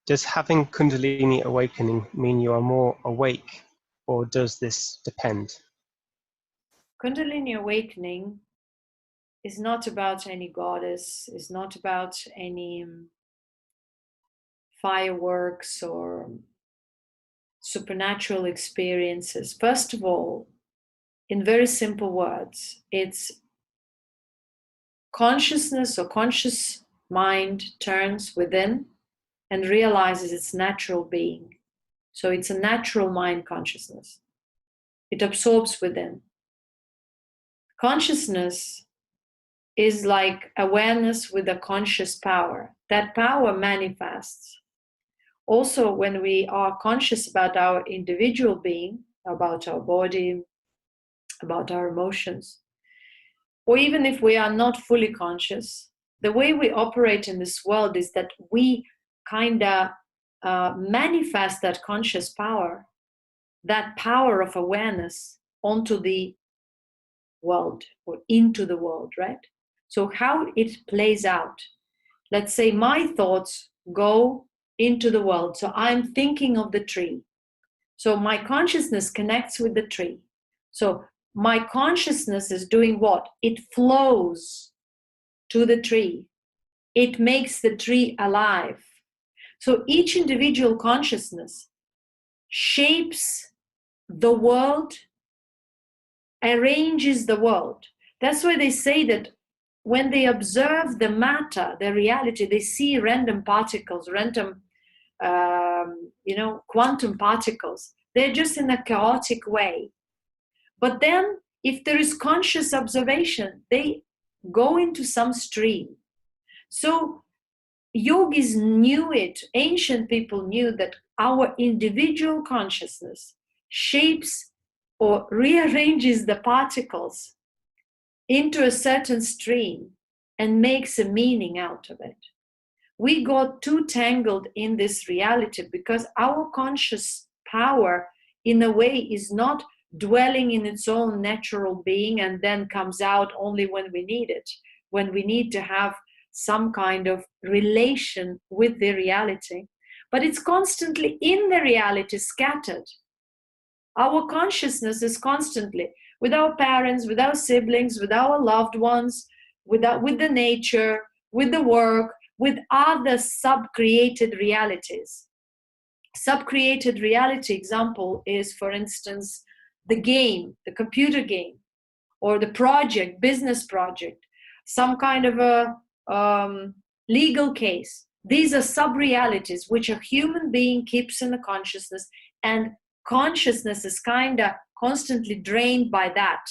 Does having Kundalini awakening mean you are more awake, or does this depend? Kundalini awakening is not about any goddess, is not about any fireworks or supernatural experiences. First of all, in very simple words, it's consciousness or conscious mind turns within and realizes its natural being. So it's a natural mind consciousness. It absorbs within. Consciousness is like awareness with a conscious power. That power manifests. Also, when we are conscious about our individual being, about our body, about our emotions, or even if we are not fully conscious, the way we operate in this world is that we kind of manifest that conscious power, that power of awareness onto the world or into the world, right? So how it plays out. Let's say my thoughts go into the world. So I'm thinking of the tree. So my consciousness connects with the tree. So my consciousness is doing what? It flows to the tree. It makes the tree alive. So each individual consciousness shapes the world, arranges the world. That's why they say that when they observe the matter, the reality, they see random particles, random, quantum particles. They're just in a chaotic way. But then, if there is conscious observation, they go into some stream. So yogis knew it, ancient people knew that our individual consciousness shapes or rearranges the particles into a certain stream and makes a meaning out of it. We got too tangled in this reality because our conscious power, in a way, is not dwelling in its own natural being and then comes out only when we need it, when we need to have some kind of relation with the reality. But it's constantly in the reality, scattered. Our consciousness is constantly with our parents, with our siblings, with our loved ones, with the nature, with the work, with other sub-created realities. Sub-created reality example is, for instance, the game, the computer game, or the project, business project, some kind of a legal case. These are sub-realities which a human being keeps in the consciousness, and consciousness is kind of constantly drained by that.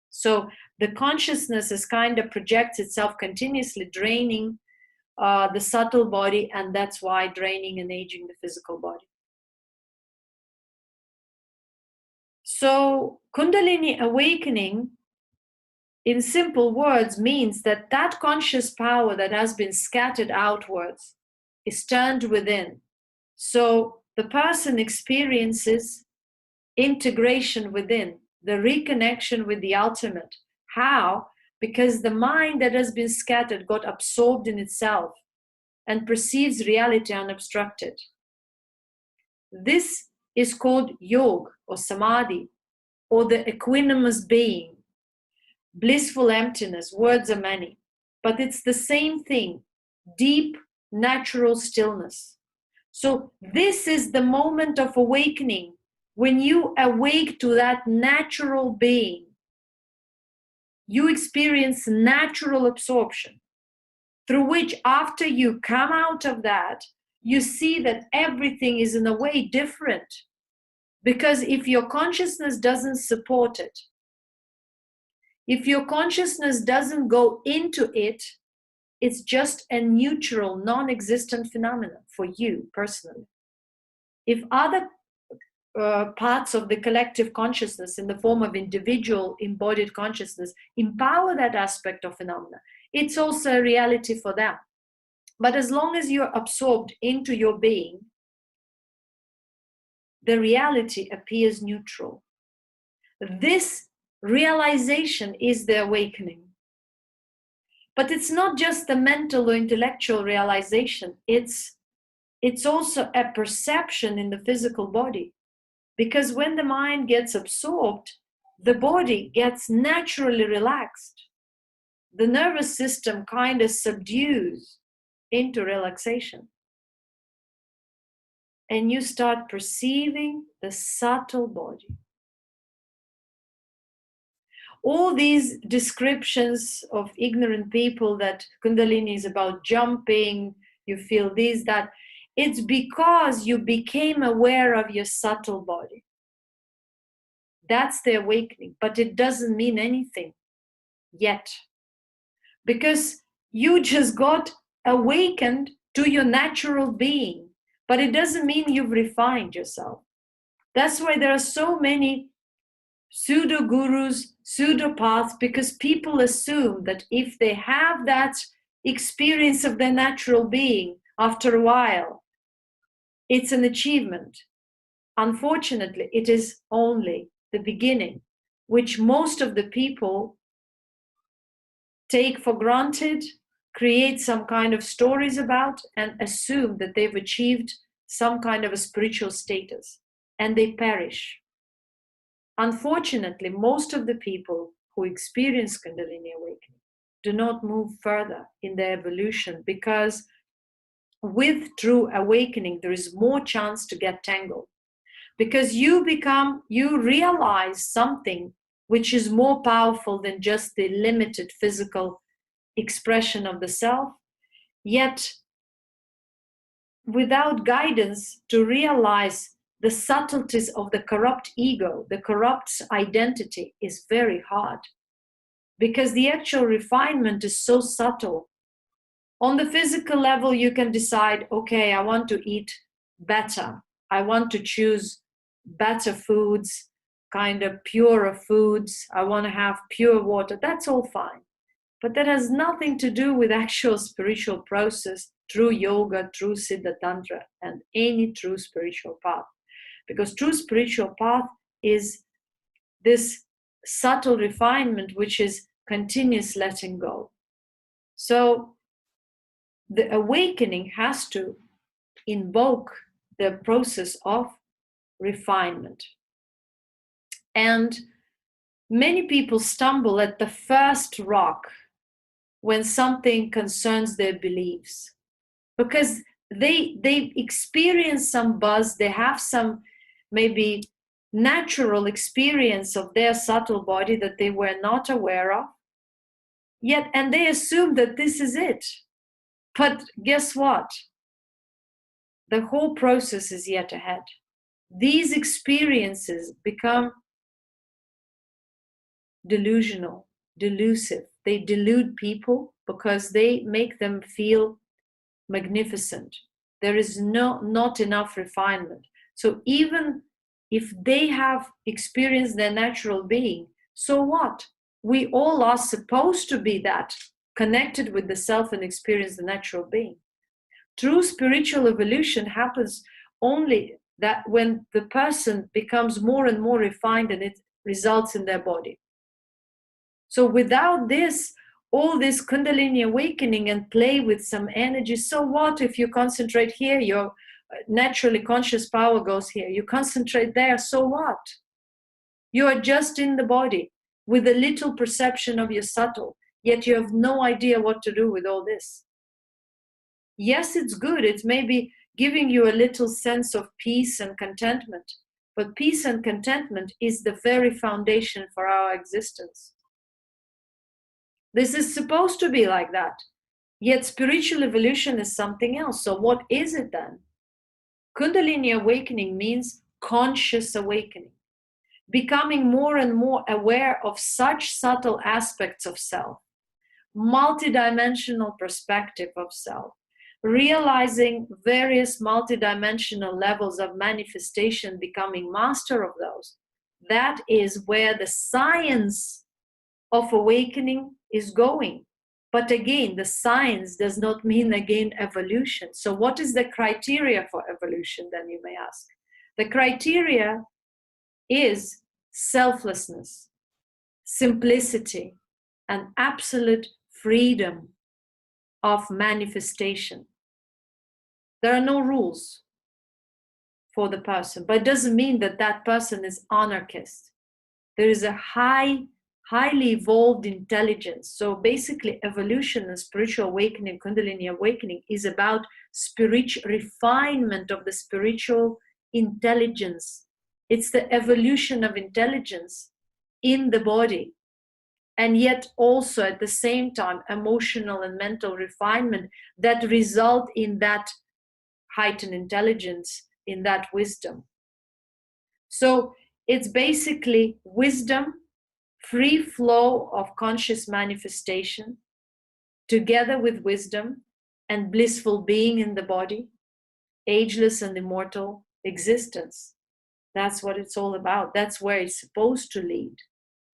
So the consciousness is kind of projects itself continuously, draining the subtle body, and that's why draining and aging the physical body. So Kundalini awakening, in simple words, means that that conscious power that has been scattered outwards is turned within. So the person experiences integration within, the reconnection with the ultimate. How? Because the mind that has been scattered got absorbed in itself and perceives reality unobstructed. This is called yoga or samadhi, or the equanimous being, blissful emptiness. Words are many, but it's the same thing, deep natural stillness. So this is the moment of awakening, when you awake to that natural being. You experience natural absorption, through which after you come out of that, you see that everything is in a way different. Because if your consciousness doesn't support it, if your consciousness doesn't go into it, it's just a neutral, non-existent phenomenon for you personally. If other parts of the collective consciousness in the form of individual embodied consciousness empower that aspect of phenomena, it's also a reality for them. But as long as you're absorbed into your being, the reality appears neutral. This realization is the awakening. But it's not just the mental or intellectual realization, it's it's also a perception in the physical body. Because when the mind gets absorbed, the body gets naturally relaxed. The nervous system kind of subdues into relaxation. And you start perceiving the subtle body. All these descriptions of ignorant people that Kundalini is about jumping, you feel this, that, it's because you became aware of your subtle body. That's the awakening, but it doesn't mean anything yet. Because you just got awakened to your natural being, but it doesn't mean you've refined yourself. That's why there are so many pseudo gurus, pseudo paths, because people assume that if they have that experience of their natural being, after a while, it's an achievement. Unfortunately, it is only the beginning, which most of the people take for granted, create some kind of stories about, and assume that they've achieved some kind of a spiritual status, and they perish. Unfortunately, most of the people who experience Kundalini awakening do not move further in their evolution, because with true awakening, there is more chance to get tangled. Because you realize something which is more powerful than just the limited physical expression of the self, yet without guidance to realize the subtleties of the corrupt ego, the corrupt identity, is very hard. Because the actual refinement is so subtle. On the physical level, you can decide, okay, I want to eat better. I want to choose better foods, kind of purer foods. I want to have pure water. That's all fine. But that has nothing to do with actual spiritual process through yoga, through Siddha Tantra, and any true spiritual path. Because true spiritual path is this subtle refinement, which is continuous letting go. So the awakening has to invoke the process of refinement. And many people stumble at the first rock when something concerns their beliefs, because they experience some buzz, they have some maybe natural experience of their subtle body that they were not aware of, yet, and they assume that this is it. But guess what? The whole process is yet ahead. These experiences become delusional, delusive. They delude people because they make them feel magnificent. There is not enough refinement. So even if they have experienced their natural being, so what? We all are supposed to be that, connected with the self and experience the natural being. True spiritual evolution happens only that when the person becomes more and more refined, and it results in their body. So without this, all this Kundalini awakening and play with some energy, so what if you concentrate here, your naturally conscious power goes here, you concentrate there, so what? You are just in the body with a little perception of your subtle, yet you have no idea what to do with all this. Yes, it's good, it's maybe giving you a little sense of peace and contentment, but peace and contentment is the very foundation for our existence. This is supposed to be like that. Yet spiritual evolution is something else. So what is it then? Kundalini awakening means conscious awakening. Becoming more and more aware of such subtle aspects of self. Multidimensional perspective of self. Realizing various multidimensional levels of manifestation, becoming master of those. That is where the science of awakening is going. But again, the science does not mean again evolution. So what is the criteria for evolution, then you may ask? The criteria is selflessness, simplicity, and absolute freedom of manifestation. There are no rules for the person, but it doesn't mean that that person is anarchist. There is a highly evolved intelligence. So basically, evolution and spiritual awakening, Kundalini awakening, is about spiritual refinement of the spiritual intelligence. It's the evolution of intelligence in the body, and yet also at the same time emotional and mental refinement that result in that heightened intelligence, in that wisdom. So it's basically wisdom, free flow of conscious manifestation, together with wisdom and blissful being in the body, ageless and immortal existence. That's what it's all about. That's where it's supposed to lead.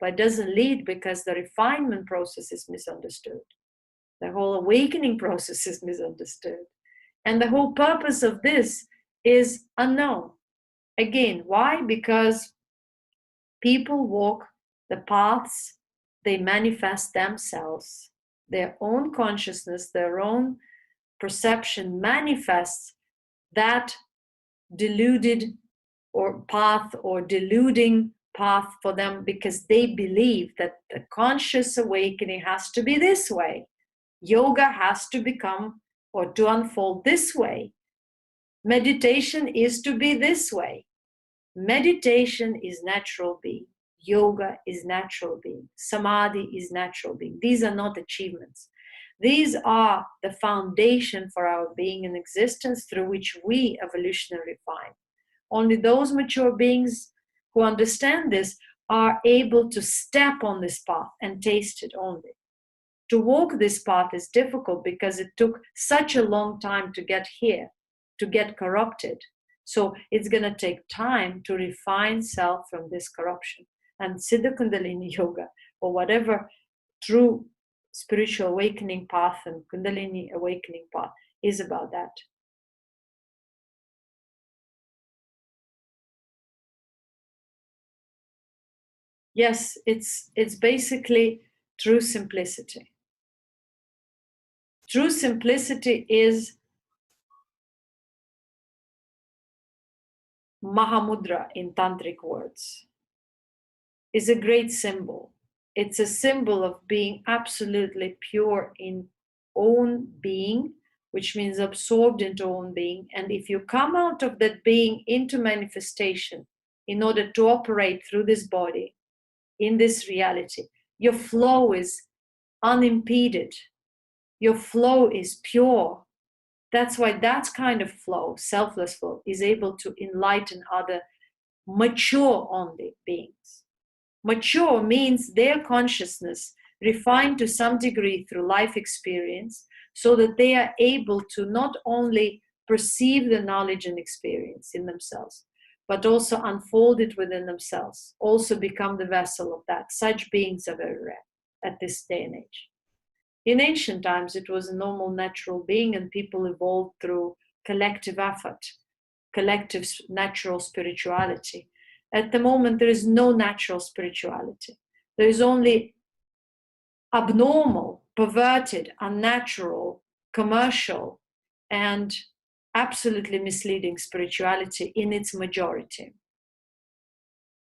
But it doesn't lead because the refinement process is misunderstood. The whole awakening process is misunderstood. And the whole purpose of this is unknown. Again, why? Because people walk the paths, they manifest themselves. Their own consciousness, their own perception manifests that deluded or path or deluding path for them, because they believe that the conscious awakening has to be this way. Yoga has to become or to unfold this way. Meditation is to be this way. Meditation is natural being. Yoga is natural being. Samadhi is natural being. These are not achievements. These are the foundation for our being and existence through which we evolutionarily refine. Only those mature beings who understand this are able to step on this path and taste it only. To walk this path is difficult because it took such a long time to get here, to get corrupted. So it's going to take time to refine self from this corruption. And Siddha Kundalini Yoga, or whatever true spiritual awakening path and Kundalini awakening path, is about that. Yes, it's basically true simplicity. True simplicity is Mahamudra in tantric words. Is a great symbol. It's a symbol of being absolutely pure in own being, which means absorbed into own being. And if you come out of that being into manifestation in order to operate through this body, in this reality, your flow is unimpeded. Your flow is pure. That's why that kind of flow, selfless flow, is able to enlighten other mature only beings. Mature means their consciousness refined to some degree through life experience, so that they are able to not only perceive the knowledge and experience in themselves, but also unfold it within themselves, also become the vessel of that. Such beings are very rare at this day and age. In ancient times, it was a normal natural being, and people evolved through collective effort, collective natural spirituality. At the moment, there is no natural spirituality. There is only abnormal, perverted, unnatural, commercial, and absolutely misleading spirituality in its majority.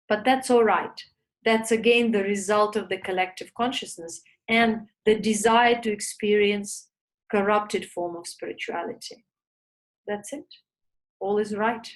But that's all right. That's again the result of the collective consciousness and the desire to experience corrupted form of spirituality. That's it. All is right.